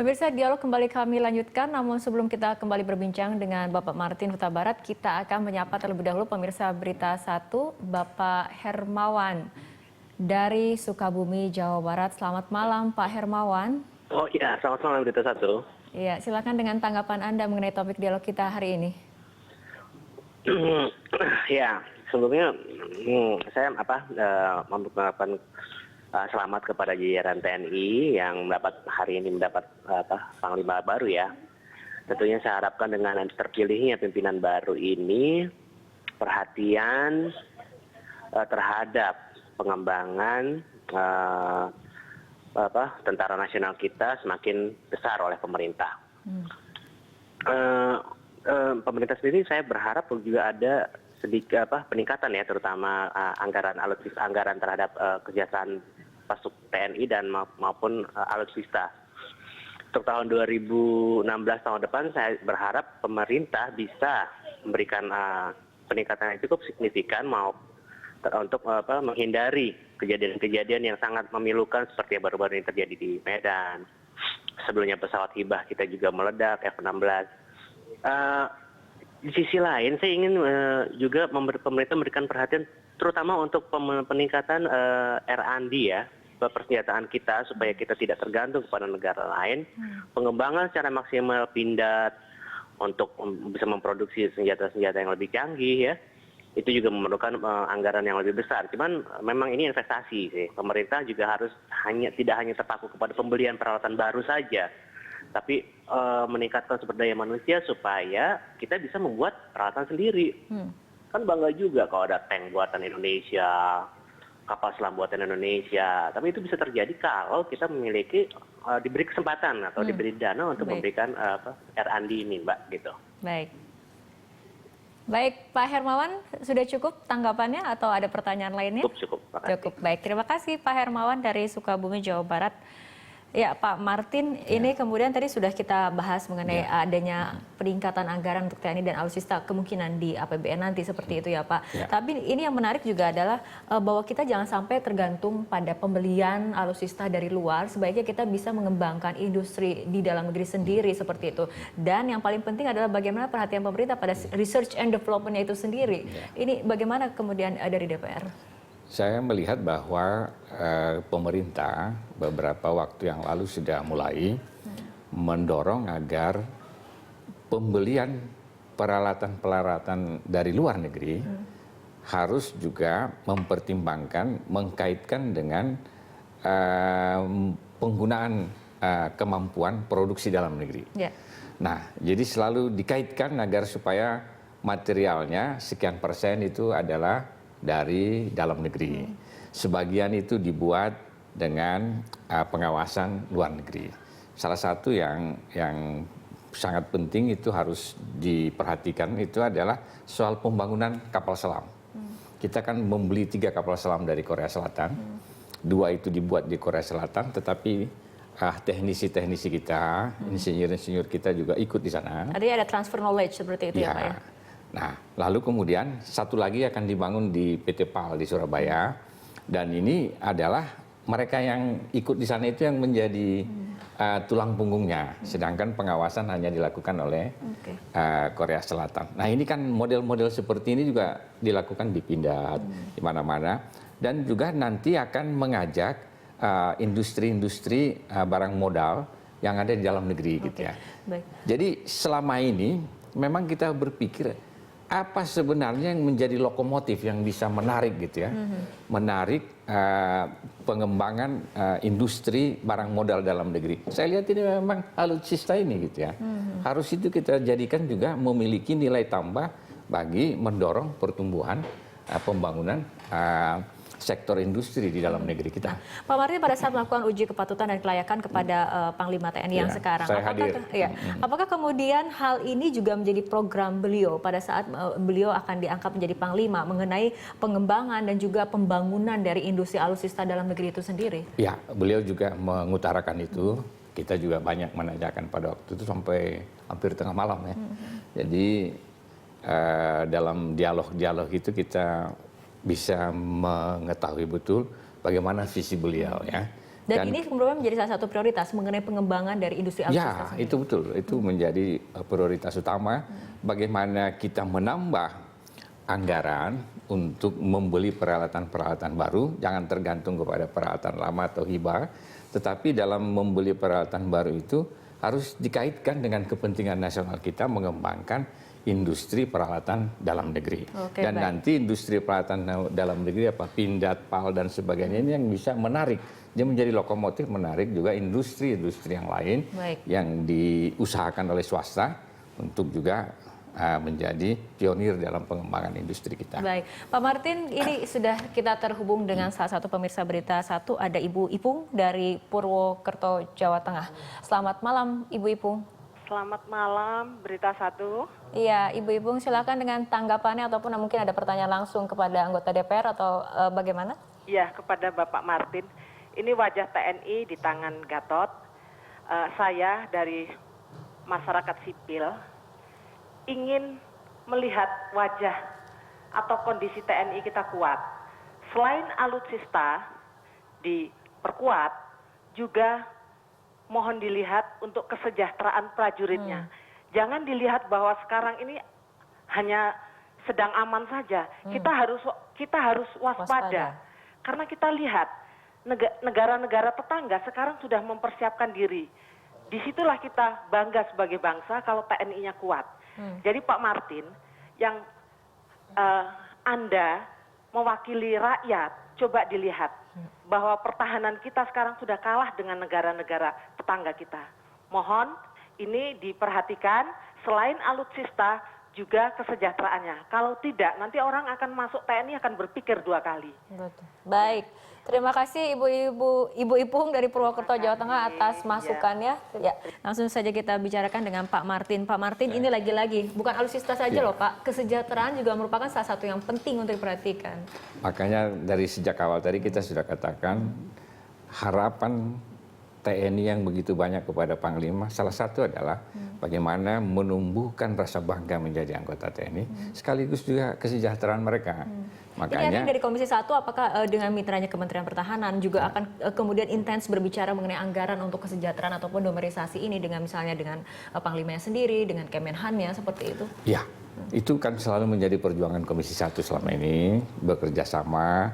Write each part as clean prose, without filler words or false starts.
Pemirsa, dialog kembali kami lanjutkan, namun sebelum kita kembali berbincang dengan Bapak Martin Huta Barat, kita akan menyapa terlebih dahulu pemirsa Berita 1, Bapak Hermawan dari Sukabumi, Jawa Barat. Selamat malam, Pak Hermawan. Oh iya, selamat malam Berita 1. Iya, silakan dengan tanggapan Anda mengenai topik dialog kita hari ini. Ya, sebelumnya saya mengucapkan selamat kepada jajaran TNI yang hari ini mendapat panglima baru ya. Tentunya saya harapkan dengan terpilihnya pimpinan baru ini perhatian terhadap pengembangan tentara nasional kita semakin besar oleh pemerintah. Pemerintah sendiri saya berharap juga ada sedikit peningkatan ya, terutama anggaran terhadap kesejahteraan pasuk TNI dan maupun alutsista. Untuk tahun 2016 tahun depan saya berharap pemerintah bisa memberikan peningkatan yang cukup signifikan untuk menghindari kejadian-kejadian yang sangat memilukan seperti yang baru-baru ini terjadi di Medan. Sebelumnya pesawat hibah kita juga meledak F-16. Di sisi lain saya ingin juga pemerintah memberikan perhatian terutama untuk peningkatan R&D ya, persenjataan kita supaya kita tidak tergantung kepada negara lain. Pengembangan secara maksimal pindad untuk bisa memproduksi senjata-senjata yang lebih canggih ya. Itu juga memerlukan anggaran yang lebih besar. Cuman memang ini investasi sih. Pemerintah juga harus tidak hanya terpaku kepada pembelian peralatan baru saja, tapi meningkatkan sumber daya manusia supaya kita bisa membuat peralatan sendiri. Kan bangga juga kalau ada tank buatan Indonesia, kapal selam buatan Indonesia. Tapi itu bisa terjadi kalau kita diberi kesempatan atau diberi dana untuk memberikan R&D ini, Mbak, gitu. Baik, Pak Hermawan, sudah cukup tanggapannya atau ada pertanyaan lainnya? Cukup. Cukup, baik. Terima kasih Pak Hermawan dari Sukabumi, Jawa Barat. Ya, Pak Martin, ini kemudian tadi sudah kita bahas mengenai adanya peningkatan anggaran untuk TNI dan alutsista kemungkinan di APBN nanti seperti itu ya Pak. Tapi ini yang menarik juga adalah bahwa kita jangan sampai tergantung pada pembelian alutsista dari luar, sebaiknya kita bisa mengembangkan industri di dalam negeri sendiri seperti itu. Dan yang paling penting adalah bagaimana perhatian pemerintah pada research and development-nya itu sendiri. Ini bagaimana kemudian dari DPR? Saya melihat bahwa pemerintah beberapa waktu yang lalu sudah mulai mendorong agar pembelian peralatan-peralatan dari luar negeri harus juga mempertimbangkan, mengkaitkan dengan penggunaan kemampuan produksi dalam negeri. Nah, jadi selalu dikaitkan agar supaya materialnya sekian persen itu adalah dari dalam negeri. Sebagian itu dibuat dengan pengawasan luar negeri. Salah satu yang sangat penting itu harus diperhatikan itu adalah soal pembangunan kapal selam. Kita kan membeli 3 kapal selam dari Korea Selatan. 2 itu dibuat di Korea Selatan, tetapi teknisi-teknisi kita, insinyur-insinyur kita juga ikut di sana. Artinya ada transfer knowledge seperti itu ya Pak ya? Nah, lalu kemudian satu lagi akan dibangun di PT PAL di Surabaya, dan ini adalah mereka yang ikut di sana itu yang menjadi tulang punggungnya, sedangkan pengawasan hanya dilakukan oleh Korea Selatan. Nah, ini kan model-model seperti ini juga dilakukan di Pindad, di mana-mana, dan juga nanti akan mengajak industri-industri barang modal yang ada di dalam negeri gitu ya. Jadi selama ini memang kita berpikir apa sebenarnya yang menjadi lokomotif yang bisa menarik gitu ya, menarik pengembangan industri barang modal dalam negeri. Saya lihat ini memang alutsista ini gitu ya, harus itu kita jadikan juga memiliki nilai tambah bagi mendorong pertumbuhan pembangunan sektor industri di dalam negeri kita. Pak Martin, pada saat melakukan uji kepatutan dan kelayakan kepada Panglima TNI yang sekarang, apakah kemudian hal ini juga menjadi program beliau pada saat beliau akan diangkat menjadi Panglima mengenai pengembangan dan juga pembangunan dari industri alutsista dalam negeri itu sendiri? Ya, beliau juga mengutarakan itu. Kita juga banyak menanyakan pada waktu itu sampai hampir tengah malam ya. Jadi dalam dialog-dialog itu kita bisa mengetahui betul bagaimana visi beliau ya. Dan ini kemudian menjadi salah satu prioritas mengenai pengembangan dari industri alutsista Ya, sendiri. itu betul. Itu menjadi prioritas utama. Bagaimana kita menambah anggaran untuk membeli peralatan-peralatan baru, jangan tergantung kepada peralatan lama atau hibah, tetapi dalam membeli peralatan baru itu harus dikaitkan dengan kepentingan nasional kita mengembangkan industri peralatan dalam negeri. Oke, Dan baik. nanti industri peralatan dalam negeri apa pindad, PAL dan sebagainya ini yang bisa menarik. Dia menjadi lokomotif menarik juga industri-industri yang lain Baik. yang diusahakan oleh swasta untuk juga menjadi pionir dalam pengembangan industri kita. Baik, Pak Martin, ini sudah kita terhubung dengan salah satu pemirsa Berita Satu, ada Ibu Ipung dari Purwokerto, Jawa Tengah. Selamat malam, Ibu Ipung. Selamat malam, Berita Satu. Iya, Ibu Ipung, silakan dengan tanggapannya ataupun mungkin ada pertanyaan langsung kepada anggota DPR atau bagaimana? Ya, kepada Bapak Martin. Ini wajah TNI di tangan Gatot. Saya dari masyarakat sipil ingin melihat wajah atau kondisi TNI kita kuat. Selain alutsista diperkuat, juga mohon dilihat untuk kesejahteraan prajuritnya. Jangan dilihat bahwa sekarang ini hanya sedang aman saja. Kita harus waspada. Karena kita lihat negara-negara tetangga sekarang sudah mempersiapkan diri. Disitulah kita bangga sebagai bangsa kalau TNI-nya kuat. Jadi Pak Martin, yang Anda mewakili rakyat, coba dilihat bahwa pertahanan kita sekarang sudah kalah dengan negara-negara tetangga kita. Mohon ini diperhatikan, selain alutsista juga kesejahteraannya. Kalau tidak, nanti orang akan masuk TNI akan berpikir 2 kali. Betul. Baik, terima kasih Ibu Ipung dari Purwokerto, Jawa Tengah atas masukannya. Ya, langsung saja kita bicarakan dengan Pak Martin. Pak Martin, ini lagi-lagi bukan alutsista saja loh Pak, kesejahteraan juga merupakan salah satu yang penting untuk diperhatikan. Makanya dari sejak awal tadi kita sudah katakan harapan TNI yang begitu banyak kepada Panglima, salah satu adalah bagaimana menumbuhkan rasa bangga menjadi anggota TNI, sekaligus juga kesejahteraan mereka. Makanya ini dari Komisi 1, apakah dengan mitranya Kementerian Pertahanan juga akan kemudian intens berbicara mengenai anggaran untuk kesejahteraan ataupun numerisasi ini dengan misalnya dengan Panglimanya sendiri, dengan Kemenhannya seperti itu? Ya, itu kan selalu menjadi perjuangan Komisi 1 selama ini, bekerja sama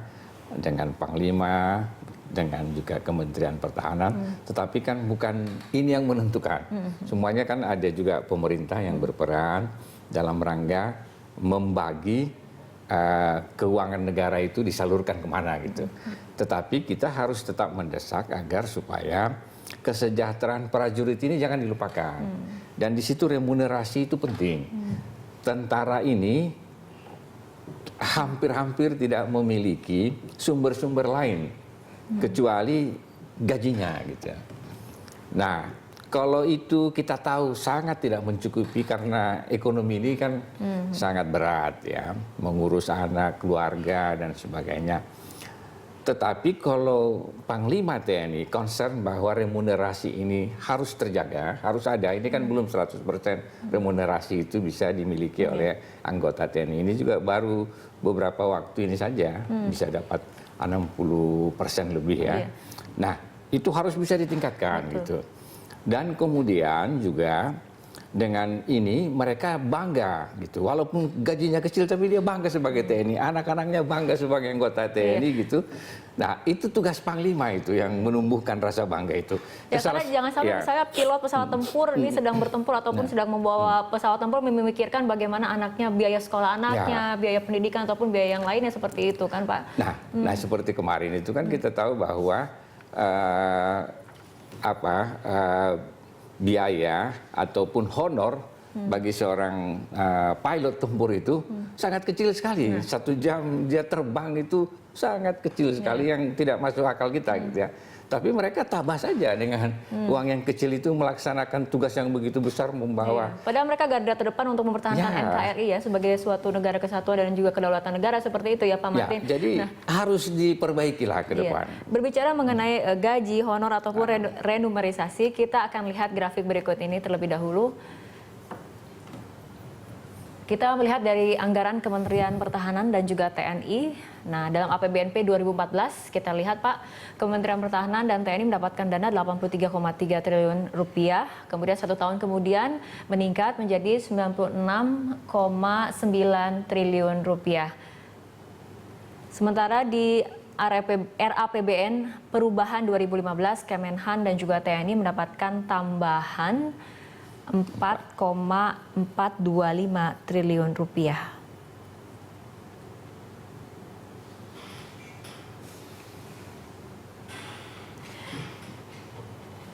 dengan Panglima, dengan juga Kementerian Pertahanan, tetapi kan bukan ini yang menentukan. Semuanya kan ada juga pemerintah yang berperan dalam rangka membagi keuangan negara itu disalurkan kemana gitu. Tetapi kita harus tetap mendesak agar supaya kesejahteraan prajurit ini jangan dilupakan. Dan di situ remunerasi itu penting. Tentara ini hampir-hampir tidak memiliki sumber-sumber lain kecuali gajinya gitu. Nah, kalau itu kita tahu sangat tidak mencukupi karena ekonomi ini kan sangat berat ya, mengurus anak, keluarga dan sebagainya. Tetapi kalau Panglima TNI concern bahwa remunerasi ini harus terjaga, harus ada. Ini kan belum 100% remunerasi itu bisa dimiliki oleh anggota TNI. Ini juga baru beberapa waktu ini saja bisa dapat 60% lebih ya. Nah, itu harus bisa ditingkatkan gitu. Dan kemudian juga dengan ini mereka bangga gitu. Walaupun gajinya kecil tapi dia bangga sebagai TNI, anak-anaknya bangga sebagai anggota TNI gitu. Nah, itu tugas Panglima itu yang menumbuhkan rasa bangga itu. Ya, karena jangan sampai misalnya pilot pesawat tempur ini sedang bertempur ataupun sedang membawa pesawat tempur memikirkan bagaimana anaknya, biaya sekolah anaknya, biaya pendidikan ataupun biaya yang lainnya seperti itu kan Pak. Nah, seperti kemarin itu kan kita tahu bahwa biaya ataupun honor bagi seorang pilot tempur itu sangat kecil sekali. 1 jam dia terbang itu sangat kecil sekali yang tidak masuk akal kita gitu ya. Tapi mereka tabah saja dengan uang yang kecil itu melaksanakan tugas yang begitu besar membawa. Padahal mereka garda terdepan untuk mempertahankan NKRI ya sebagai suatu negara kesatuan dan juga kedaulatan negara seperti itu ya Pak Martin. Jadi harus diperbaikilah ke depan. Berbicara mengenai gaji, honor ataupun renumerisasi, kita akan lihat grafik berikut ini terlebih dahulu. Kita melihat dari anggaran Kementerian Pertahanan dan juga TNI. Nah, dalam APBNP 2014 kita lihat Pak, Kementerian Pertahanan dan TNI mendapatkan dana 83,3 triliun rupiah. Kemudian 1 tahun kemudian meningkat menjadi 96,9 triliun rupiah. Sementara di RAPBN perubahan 2015 Kemenhan dan juga TNI mendapatkan tambahan 4,425 triliun rupiah.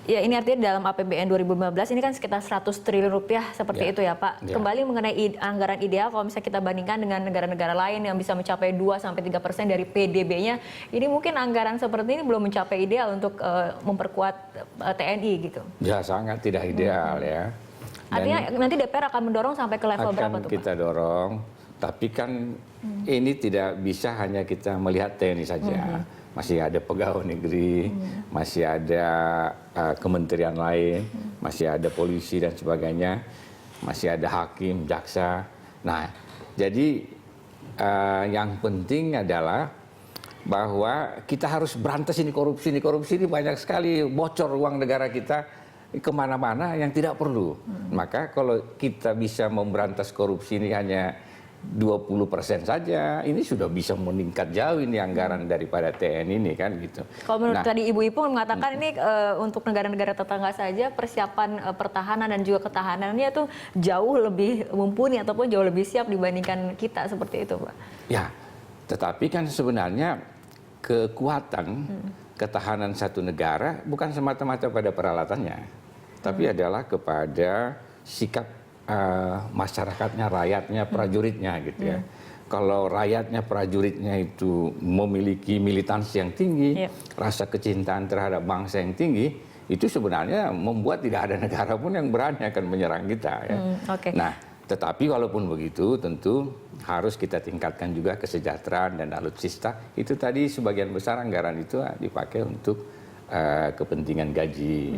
Ya, ini artinya dalam APBN 2015 ini kan sekitar 100 triliun rupiah seperti itu ya Pak. Ya. Kembali mengenai anggaran ideal, kalau misalnya kita bandingkan dengan negara-negara lain yang bisa mencapai 2-3% dari PDB-nya, ini mungkin anggaran seperti ini belum mencapai ideal untuk memperkuat TNI gitu. Ya, sangat tidak ideal ya. Artinya nanti DPR akan mendorong sampai ke level berapa tuh Pak? Kita dorong, tapi kan ini tidak bisa hanya kita melihat TNI saja. Masih ada pegawai negeri, masih ada kementerian lain, masih ada polisi dan sebagainya, masih ada hakim, jaksa. Nah, jadi yang penting adalah bahwa kita harus berantas ini korupsi. Ini korupsi ini banyak sekali, bocor uang negara kita kemana-mana yang tidak perlu. Maka kalau kita bisa memberantas korupsi ini hanya 20% saja, ini sudah bisa meningkat jauh ini anggaran daripada TNI ini kan gitu. Kalau menurut tadi Ibu Ipung mengatakan ini untuk negara-negara tetangga saja persiapan pertahanan dan juga ketahanannya tuh jauh lebih mumpuni ataupun jauh lebih siap dibandingkan kita seperti itu Pak. Ya, tetapi kan sebenarnya kekuatan ketahanan satu negara bukan semata-mata pada peralatannya, tapi adalah kepada sikap masyarakatnya, rakyatnya, prajuritnya gitu ya. Kalau rakyatnya, prajuritnya itu memiliki militansi yang tinggi, rasa kecintaan terhadap bangsa yang tinggi, itu sebenarnya membuat tidak ada negara pun yang berani akan menyerang kita ya. Nah, tetapi walaupun begitu tentu harus kita tingkatkan juga kesejahteraan dan alutsista. Itu tadi sebagian besar anggaran itu dipakai untuk kepentingan gaji.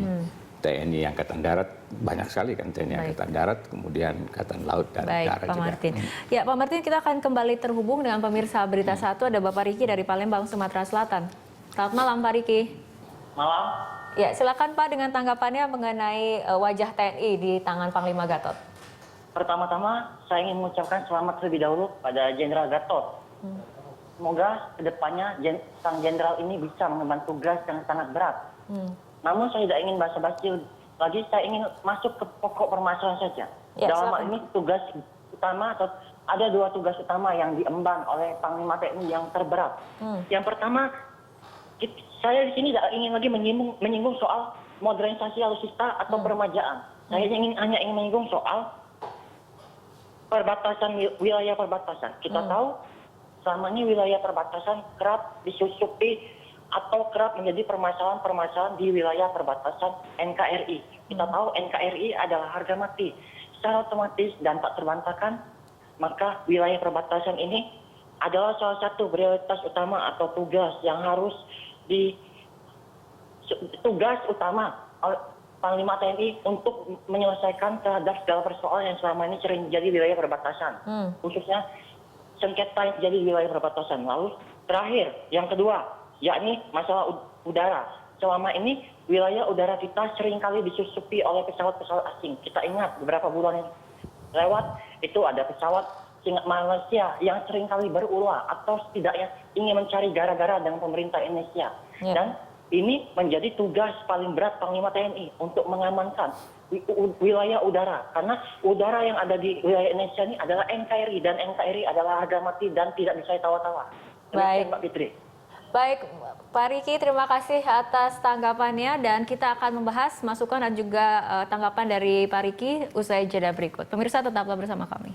TNI Angkatan Darat, banyak sekali kan TNI Angkatan Darat, kemudian Angkatan Laut dan Darat Pak juga. Martin. Ya Pak Martin, kita akan kembali terhubung dengan pemirsa Berita Satu, ada Bapak Riki dari Palembang, Sumatera Selatan. Selamat malam Pak Riki. Malam. Ya, silakan Pak dengan tanggapannya mengenai wajah TNI di tangan Panglima Gatot. Pertama-tama saya ingin mengucapkan selamat terlebih dahulu pada Jenderal Gatot. Semoga kedepannya Sang Jenderal ini bisa mengemban tugas yang sangat berat. Namun saya tidak ingin basa-basi lagi, saya ingin masuk ke pokok permasalahan saja. Dalam hal ini tugas utama atau ada 2 tugas utama yang diemban oleh Panglima TNI yang terberat. Yang pertama, saya di sini tidak ingin lagi menyinggung soal modernisasi alutsista atau peremajaan. Saya hanya ingin menyinggung soal perbatasan, wilayah perbatasan. Kita tahu selama ini wilayah perbatasan kerap disusupi atau kerap menjadi permasalahan-permasalahan di wilayah perbatasan NKRI. Kita tahu NKRI adalah harga mati. Secara otomatis dan tak terbantahkan, maka wilayah perbatasan ini adalah salah satu prioritas utama atau tugas yang harus tugas utama Panglima TNI untuk menyelesaikan terhadap segala persoalan yang selama ini sering jadi wilayah perbatasan. Khususnya sengketa yang terjadi di wilayah perbatasan. Lalu terakhir, yang kedua, yakni masalah udara. Selama ini wilayah udara kita seringkali disusupi oleh pesawat-pesawat asing. Kita ingat beberapa bulan yang lewat itu ada pesawat Malaysia yang seringkali berulah atau setidaknya ingin mencari gara-gara dengan pemerintah Indonesia. Dan ini menjadi tugas paling berat Panglima TNI untuk mengamankan wilayah udara. Karena udara yang ada di wilayah Indonesia ini adalah NKRI dan NKRI adalah harga mati dan tidak bisa ditawar-tawar. Baik, Mbak Fitri. Baik, Pak Riki, terima kasih atas tanggapannya dan kita akan membahas masukan dan juga tanggapan dari Pak Riki usai jeda berikut. Pemirsa tetaplah bersama kami.